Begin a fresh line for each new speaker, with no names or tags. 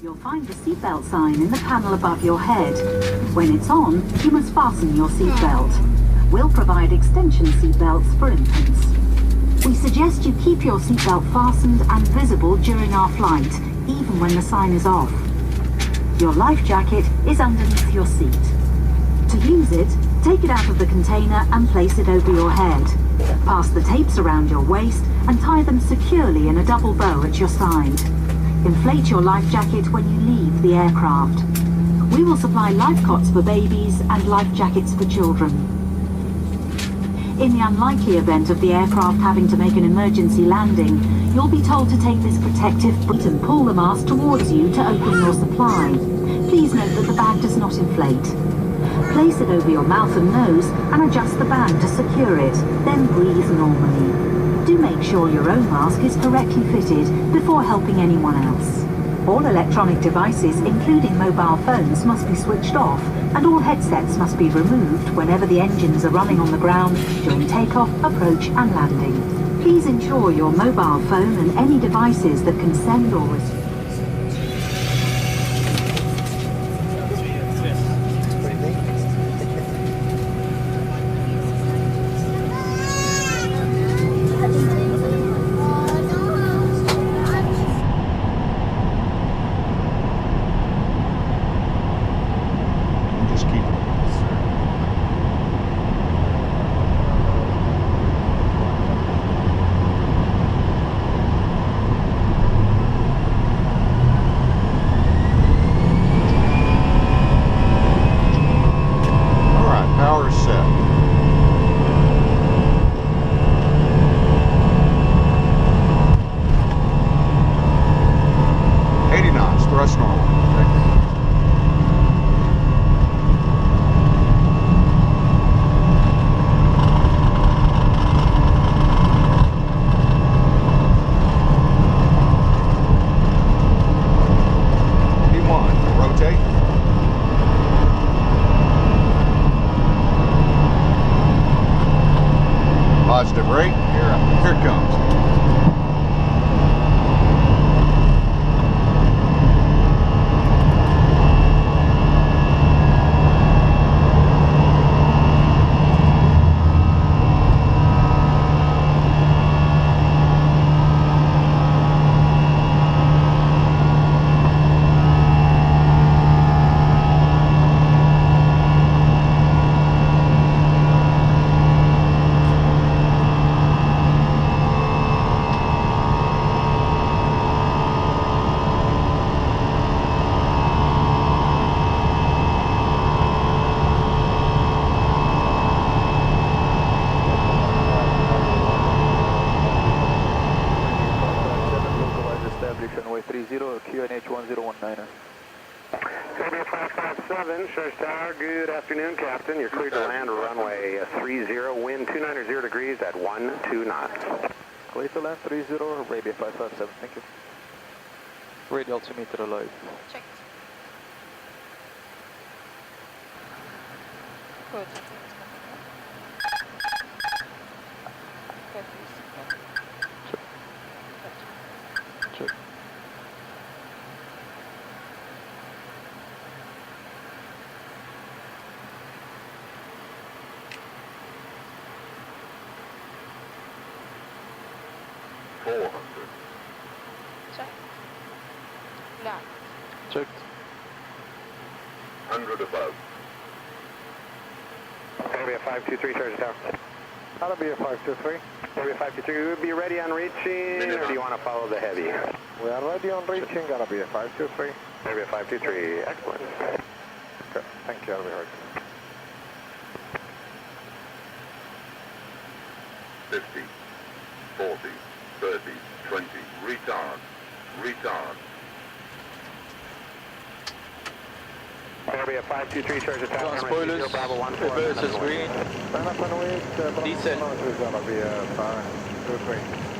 You'll find the seatbelt sign in the panel above your head. When it's on, you must fasten your seatbelt. We'll provide extension seatbelts for infants. We suggest you keep your seatbelt fastened and visible during our flight, even when the sign is off. Your life jacket is underneath your seat. To use it, take it out of the container and place it over your head. Pass the tapes around your waist and tie them securely in a double bow at your side. Inflate your life jacket when you leave the aircraft. We will supply life cots for babies and life jackets for children. In the unlikely event of the aircraft having to make an emergency landing, you'll be told to take this protective boot and pull the mask towards you to open your supply. Please note that the bag does not inflate. Place it over your mouth and nose and adjust the band to secure it, then breathe normally. Do make sure your own mask is correctly fitted before helping anyone else. All electronic devices, including mobile phones, must be switched off, and all headsets must be removed whenever the engines are running on the ground during takeoff, approach and landing. Please ensure your mobile phone and any devices that can send or receive.
Positive rate. Here it comes.
Runway 30, QNH 1019er.
Cobra 557, Church Tower, good afternoon, Captain. You're cleared to land runway 30, wind 290 degrees at 12 knots.
Clear to land 30, Arabia 557, thank you. Radio altimeter alive.
Checked. Good.
Check.
Check. Land.
Checked.
100 above.
Arabia 523, Church Tower.
Arabia 523.
Arabia 523, we'll be ready on reaching, or do you want to follow the heavy?
We are ready on reaching, Arabia 523.
Arabia 523, excellent.
Okay, thank you, Arabia.
50, 40, 30, 20, retard, retard.
Arabia 523, Church Tower.
Spoilers, reverse is green. Descent.
Arabia 523.